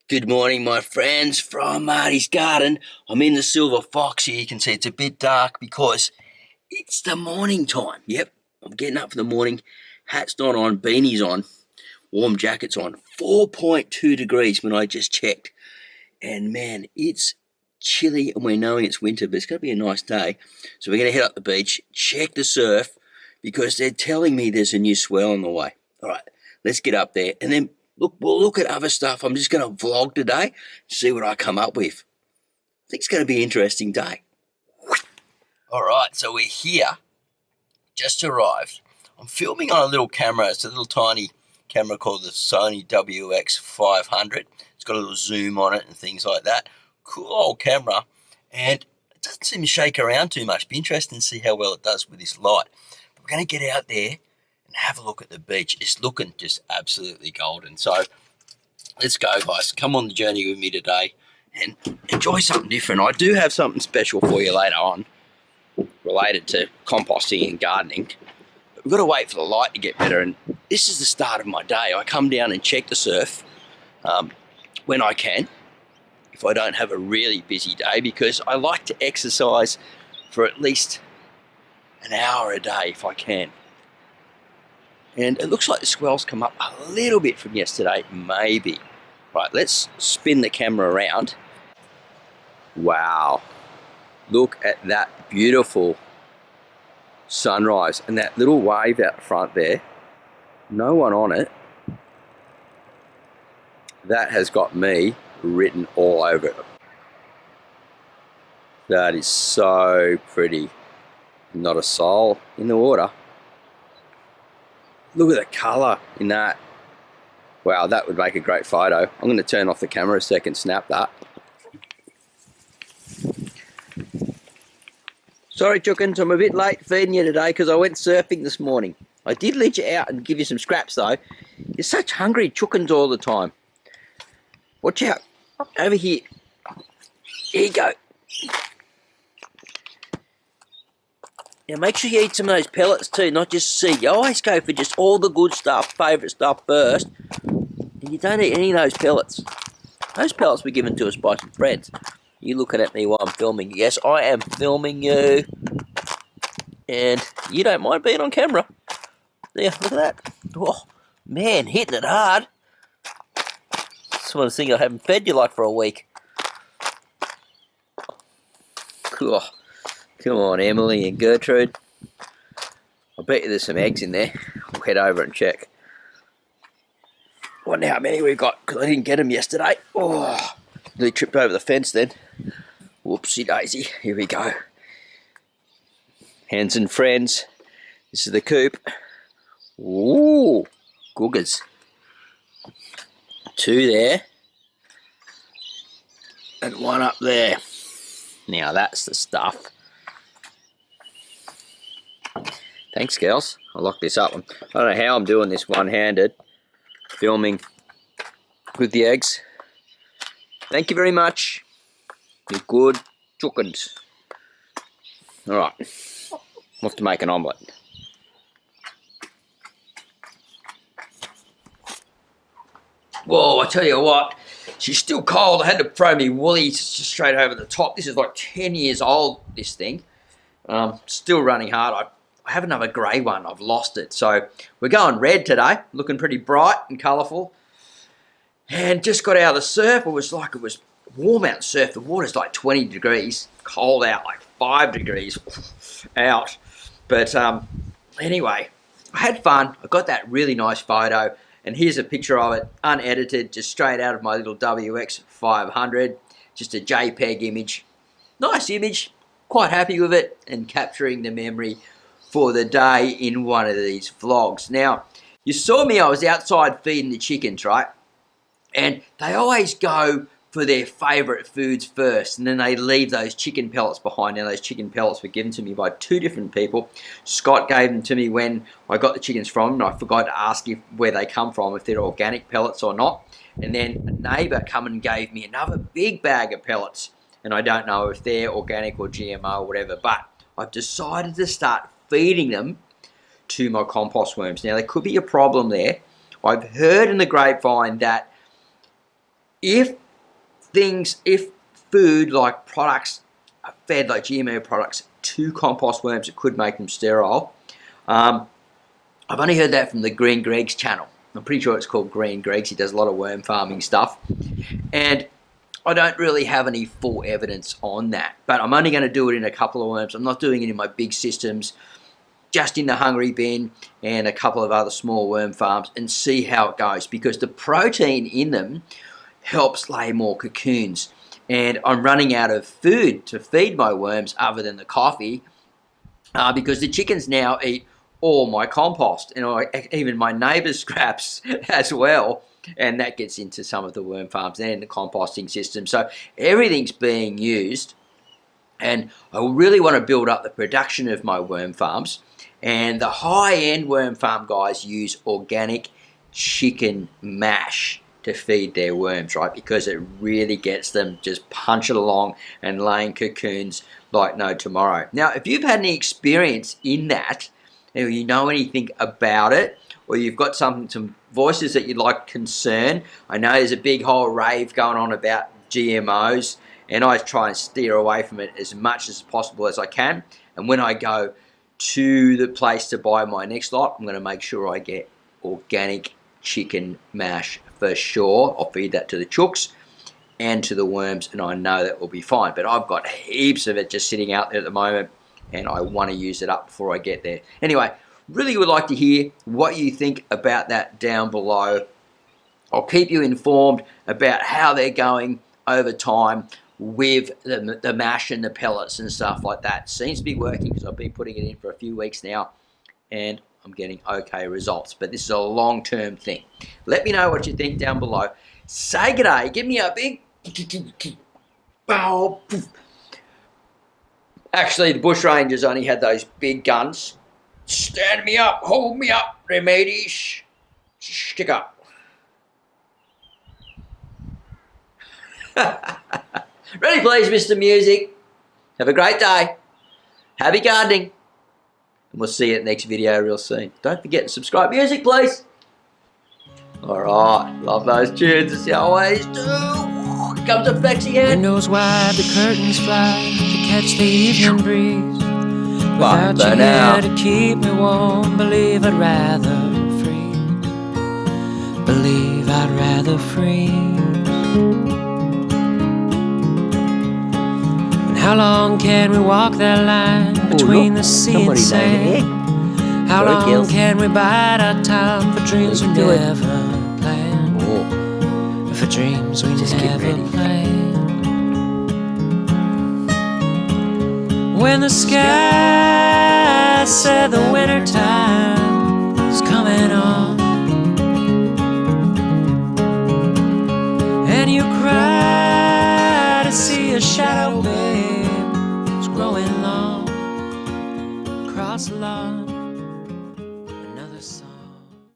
Good morning, my friends, from Marty's Garden. I'm in the Silver Fox here. You can see it's a bit dark because it's the morning time. Yep, I'm getting up for the morning. Hat's not on, beanie's on, warm jacket's on. 4.2 degrees when I just checked. And man, it's chilly and we're knowing it's winter, but it's going to be a nice day. So we're going to head up the beach, check the surf, because they're telling me there's a new swell on the way. All right, let's get up there and then we'll look at other stuff. I'm just going to vlog today, see what I come up with. I think it's going to be an interesting day. All right, so we're here, just arrived. I'm filming on a little camera. It's a little tiny camera called the Sony WX500. It's got a little zoom on it and things like that. Cool old camera, and it doesn't seem to shake around too much. Be interesting to see how well it does with this light. But we're going to get out there and have a look at the beach. It's looking just absolutely golden. So let's go, guys. Come on the journey with me today and enjoy something different. I do have something special for you later on related to composting and gardening. But we've got to wait for the light to get better, and this is the start of my day. I come down and check the surf when I can, if I don't have a really busy day, because I like to exercise for at least an hour a day if I can. And it looks like the swell's come up a little bit from yesterday, maybe. Right, let's spin the camera around. Wow, look at that beautiful sunrise and that little wave out front there. No one on it. That has got me written all over it. That is so pretty. Not a soul in the water. Look at the colour in that. Wow, that would make a great photo. I'm going to turn off the camera a second, snap that. Sorry, Chookins, I'm a bit late feeding you today because I went surfing this morning. I did let you out and give you some scraps though. You're such hungry Chookins all the time. Watch out. Over here. Here you go. Now make sure you eat some of those pellets too, not just seed. You always go for just all the good stuff, favourite stuff first. And you don't eat any of those pellets. Those pellets were given to us by some friends. You looking at me while I'm filming. Yes, I am filming you. And you don't mind being on camera. There, look at that. Oh, man, hitting it hard. That's one of the things I haven't fed you like for a week. Cool. Come on, Emily and Gertrude. I bet you there's some eggs in there. We'll head over and check. Wonder how many we've got, because I didn't get them yesterday. Oh, nearly tripped over the fence then. Whoopsie daisy. Here we go. Hands and friends. This is the coop. Ooh, googers. 2 there. And 1 up there. Now that's the stuff. Thanks, girls. I'll lock this up. I don't know how I'm doing this one-handed, filming with the eggs. Thank you very much. You're good Chookins. Alright, we'll have to make an omelette. Whoa, I tell you what, she's still cold. I had to throw me woolies straight over the top. This is like 10 years old, this thing. Still running hard. I have another grey one. I've lost it. So we're going red today. Looking pretty bright and colourful. And just got out of the surf. It was warm out surf. The water's like 20 degrees. Cold out, like 5 degrees out. But anyway, I had fun. I got that really nice photo. And here's a picture of it, unedited, just straight out of my little WX500. Just a JPEG image. Nice image. Quite happy with it. And capturing the memory for the day in one of these vlogs. Now, you saw me, I was outside feeding the chickens, right? And they always go for their favourite foods first, and then they leave those chicken pellets behind. Now, those chicken pellets were given to me by 2 different people. Scott gave them to me when I got the chickens from him, and I forgot to ask where they come from, if they're organic pellets or not. And then a neighbour come and gave me another big bag of pellets, and I don't know if they're organic or GMO or whatever, but I've decided to start feeding them to my compost worms. Now, there could be a problem there. I've heard in the grapevine that if food like products are fed like GMO products to compost worms, it could make them sterile. I've only heard that from the Green Greg's channel. I'm pretty sure it's called Green Greg's. He does a lot of worm farming stuff. And I don't really have any full evidence on that. But I'm only going to do it in a couple of worms. I'm not doing it in my big systems, just in the Hungry Bin and a couple of other small worm farms, and see how it goes. Because the protein in them helps lay more cocoons. And I'm running out of food to feed my worms other than the coffee, because the chickens now eat all my compost and even my neighbour's scraps as well, and that gets into some of the worm farms and the composting system. So everything's being used, and I really want to build up the production of my worm farms. And the high-end worm farm guys use organic chicken mash to feed their worms, right? Because it really gets them just punching along and laying cocoons like no tomorrow. Now, if you've had any experience in that, and you know anything about it, or you've got some voices that you'd like concern, I know there's a big whole rave going on about GMOs, and I try and steer away from it as much as possible as I can. And when I go to the place to buy my next lot, I'm going to make sure I get organic chicken mash for sure. I'll feed that to the chooks and to the worms, and I know that will be fine. But I've got heaps of it just sitting out there at the moment, and I want to use it up before I get there. Anyway, really would like to hear what you think about that down below. I'll keep you informed about how they're going over time with the mash and the pellets and stuff like that. Seems to be working because I've been putting it in for a few weeks now, and I'm getting okay results. But this is a long-term thing. Let me know what you think down below. Say g'day. Give me a big... Actually, the bush rangers only had those big guns. Stand me up, hold me up, there mateys. Stick up. Ready, please, Mr. Music. Have a great day. Happy gardening. And we'll see you at the next video real soon. Don't forget to subscribe. Music, please. Alright, love those tunes as you always do. Here comes a flexi head. Windows wide, the curtains fly to catch the evening breeze. Without you here to keep me warm, believe I'd rather freeze. Believe I'd rather freeze. And how long can we walk that line between the sea and sand? How long can we bide our time for dreams we never planned? For dreams we never planned. When the sky said the winter time is coming on, and you cry to see a shadow, babe, it's growing long across the lawn.